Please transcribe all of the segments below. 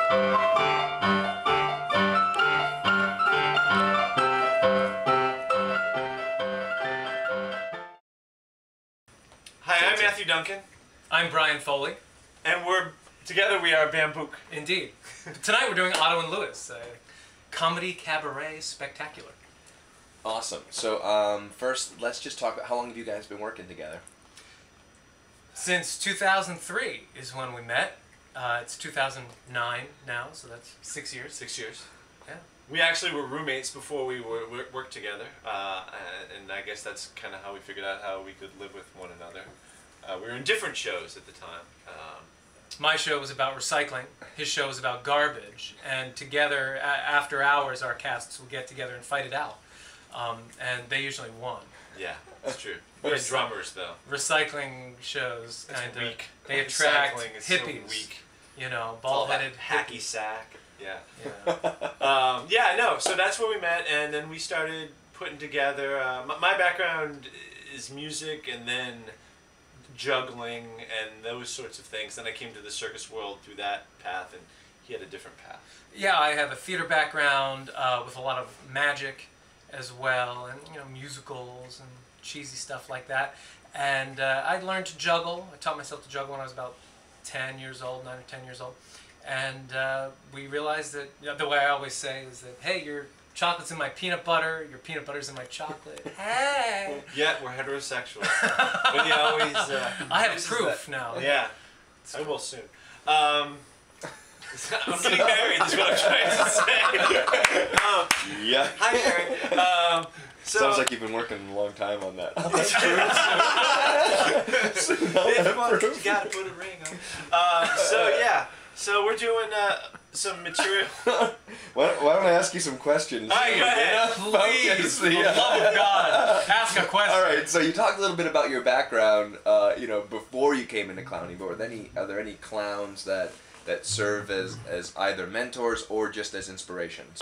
Hi, I'm Matthew Duncan. I'm Brian Foley. And together we are Bambouk. Indeed. Tonight we're doing Otto&Lewis, a comedy cabaret spectacular. Awesome. So first, let's just talk about how long have you guys been working together? Since 2003 is when we met. It's 2009 now, so that's 6 years. 6 years. Yeah. We actually were roommates before we worked together, and I guess that's kind of how we figured out how we could live with one another. We were in different shows at the time. My show was about recycling. His show was about garbage. And together, after hours, our casts would get together and fight it out. And they usually won. Yeah, that's true. We're drummers, though. Recycling shows kind of they attract Recycling is hippies. So weak. You know, bald-headed hacky sack. Yeah. Yeah. Yeah, no. So that's where we met, and then we started putting together. My background is music, and then juggling, and those sorts of things. Then I came to the circus world through that path, and he had a different path. Yeah, I have a theater background with a lot of magic as well, and musicals and cheesy stuff like that. And I learned to juggle. I taught myself to juggle when I was about 10 years old, 9 or 10 years old. And we realized that, the way I always say is that, hey, your chocolate's in my peanut butter, your peanut butter's in my chocolate. Hey! Yet we're heterosexual. But he always I have proof now. Yeah, I will soon. I'm getting married is what I'm trying to say. Yeah. Hi, Harry. Sounds like you've been working a long time on that. That's true. You gotta put a ring on. So yeah, so we're doing some material. Why don't I ask you some questions? All right, go ahead. Please, for the love of God, ask a question. All right, so you talked a little bit about your background, before you came into clowning, but are there any clowns that serve as either mentors or just as inspirations?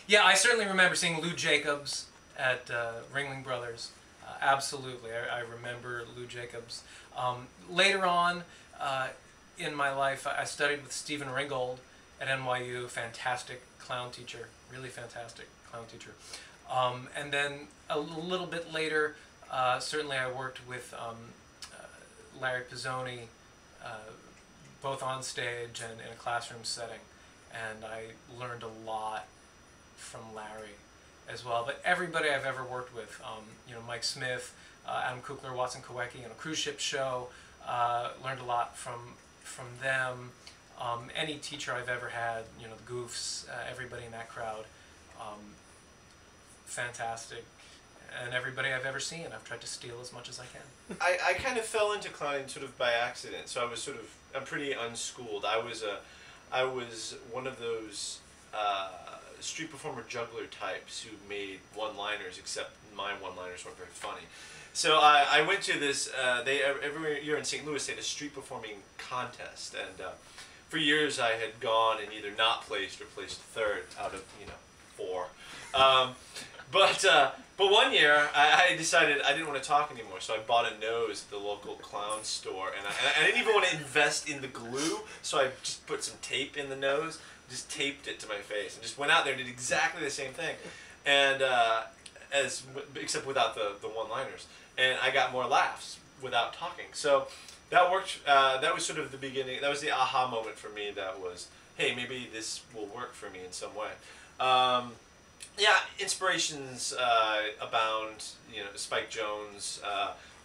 Yeah, I certainly remember seeing Lou Jacobs at Ringling Brothers. Absolutely, I remember Lou Jacobs. Later on in my life, I studied with Stephen Ringgold at NYU, fantastic clown teacher, really fantastic clown teacher. And then a little bit later, certainly I worked with Larry Pizzoni, both on stage and in a classroom setting, and I learned a lot from Larry as well. But everybody I've ever worked with, Mike Smith, Adam Kukler, Watson Kowecki, a cruise ship show, learned a lot from them. Any teacher I've ever had, the Goofs, everybody in that crowd, fantastic. And everybody I've ever seen, I've tried to steal as much as I can. I kind of fell into clowning sort of by accident, so I was I'm pretty unschooled. I was one of those street performer juggler types who made one-liners, except my one-liners weren't very funny. So I went to this, every year in St. Louis they had a street performing contest, and for years I had gone and either not placed or placed third out of 4. But one year I decided I didn't want to talk anymore, so I bought a nose at the local clown store, and I didn't even want to invest in the glue, so I just put some tape in the nose, just taped it to my face, and just went out there and did exactly the same thing, and except without the one-liners, and I got more laughs without talking. So that worked. That was sort of the beginning. That was the aha moment for me. That was, hey, maybe this will work for me in some way. Yeah, inspirations abound. Spike Jones,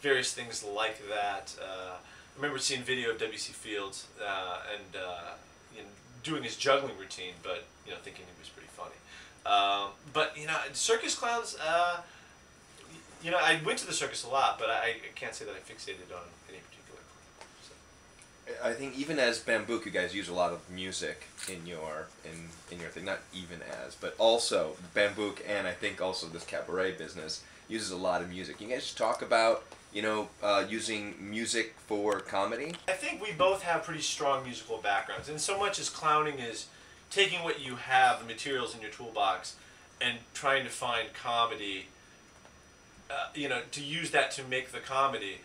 various things like that. I remember seeing video of W.C. Fields and doing his juggling routine, but thinking he was pretty funny. But circus clowns. I went to the circus a lot, but I can't say that I fixated on any particular clown. So. I think even as Bambouk, you guys use a lot of music in your thing. Not even as, but also Bambouk, and I think also this cabaret business uses a lot of music. Can you guys just talk about using music for comedy? I think we both have pretty strong musical backgrounds, and so much as clowning is taking what you have, the materials in your toolbox, and trying to find comedy. To use that to make the comedy.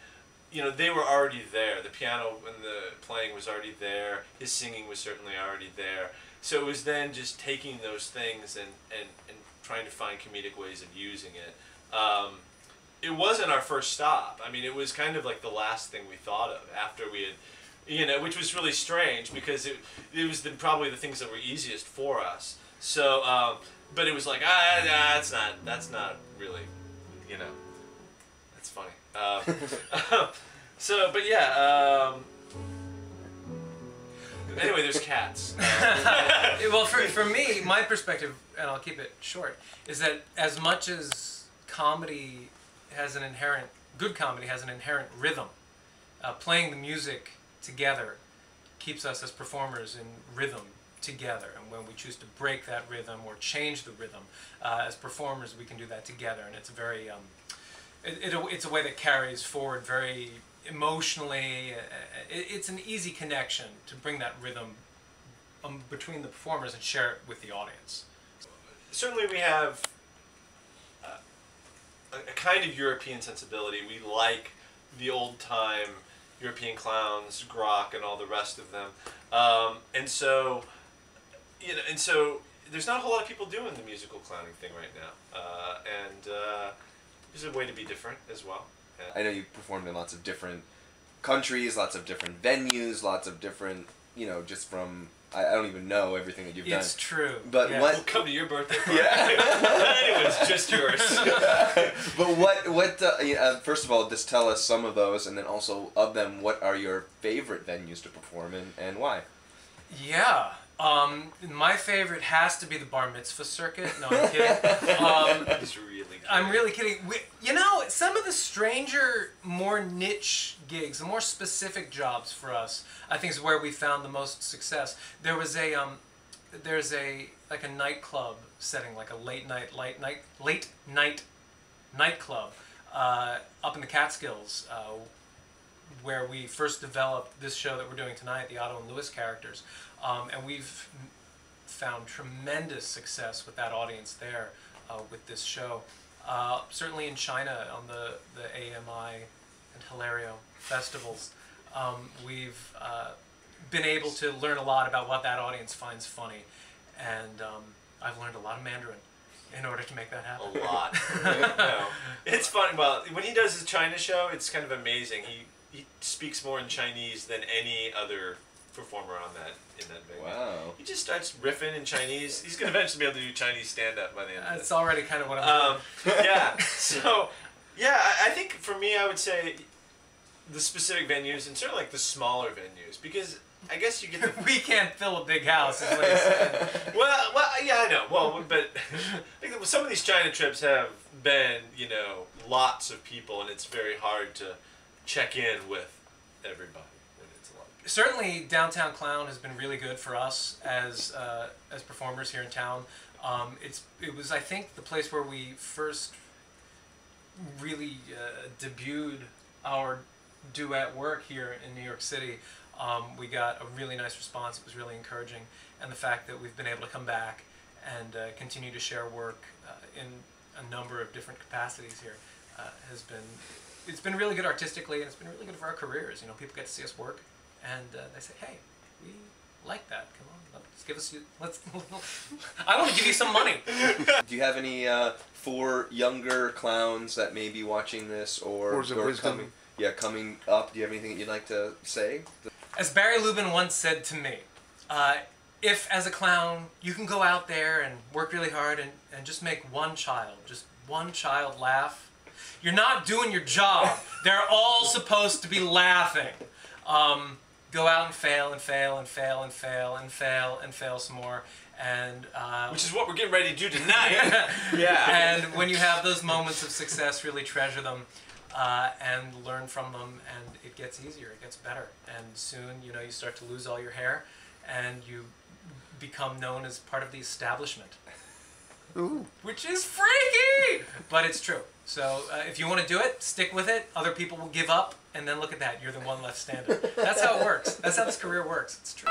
you know, they were already there. The piano and the playing was already there. His singing was certainly already there. So it was then just taking those things and trying to find comedic ways of using it. It wasn't our first stop. I mean, it was kind of like the last thing we thought of after we had, you know, which was really strange because it was probably the things that were easiest for us. So, but it was like, that's not really, you know, that's funny. So, but yeah. Anyway, there's cats. Well, for me, my perspective, and I'll keep it short, is that as much as comedy has an inherent, good comedy has an inherent rhythm, playing the music together keeps us as performers in rhythm together. And when we choose to break that rhythm or change the rhythm, as performers we can do that together. And it's a very, it's a way that carries forward very emotionally. It's an easy connection to bring that rhythm between the performers and share it with the audience. Certainly we have a kind of European sensibility. We like the old-time European clowns, Grok, and all the rest of them. And so, you know, and so there's not a whole lot of people doing the musical clowning thing right now. There's a way to be different as well. I know you performed in lots of different countries, lots of different venues, lots of different, you know, just from, I don't even know everything that you've done. It's true. But yeah. what... We'll come to your birthday party. Yeah. Anyways, just yours. But first of all, just tell us some of those, and then also of them, what are your favorite venues to perform in, and why? Yeah. My favorite has to be the bar mitzvah circuit. No, I'm kidding. He's really kidding. I'm really kidding. You know, some of the stranger, more niche gigs, the more specific jobs for us, I think is where we found the most success. There was there's a nightclub setting, like a late night nightclub up in the Catskills, where we first developed this show that we're doing tonight, the Otto and Lewis characters. And we've found tremendous success with that audience there with this show. Certainly in China on the AMI and Hilario festivals, we've been able to learn a lot about what that audience finds funny. And I've learned a lot of Mandarin in order to make that happen. A lot. No. It's fun. Well, when he does his China show, it's kind of amazing. He speaks more in Chinese than any other performer in that venue. Wow. He just starts riffing in Chinese. He's going to eventually be able to do Chinese stand-up by the end of That's it. already kind of what I'm doing. Yeah. So, yeah, I think for me, I would say the specific venues, and certainly like the smaller venues, because I guess you get the... We can't fill a big house, is what he said. well, yeah, I know. Well, but I think some of these China trips have been, you know, lots of people, and it's very hard to check in with everybody. Certainly, Downtown Clown has been really good for us as performers here in town. It was, I think, the place where we first really debuted our duet work here in New York City. We got a really nice response. It was really encouraging, and the fact that we've been able to come back and continue to share work in a number of different capacities here it's been really good artistically, and it's been really good for our careers. You know, people get to see us work. And they say, "Hey, we like that. Come on, let's I want to give you some money." Do you have any for younger clowns that may be watching this or coming up? Do you have anything that you'd like to say? As Barry Lubin once said to me, if as a clown you can go out there and work really hard and just make one child laugh, you're not doing your job. They're all supposed to be laughing. Go out and fail and fail and fail and fail and fail and fail some more, and which is what we're getting ready to do tonight. Yeah. And when you have those moments of success, really treasure them and learn from them, and it gets easier, it gets better, and soon you start to lose all your hair, and you become known as part of the establishment. Ooh. Which is freaky, but it's true. So if you want to do it, stick with it. Other people will give up, and then look at that. You're the one left standing. That's how it works. That's how this career works. It's true.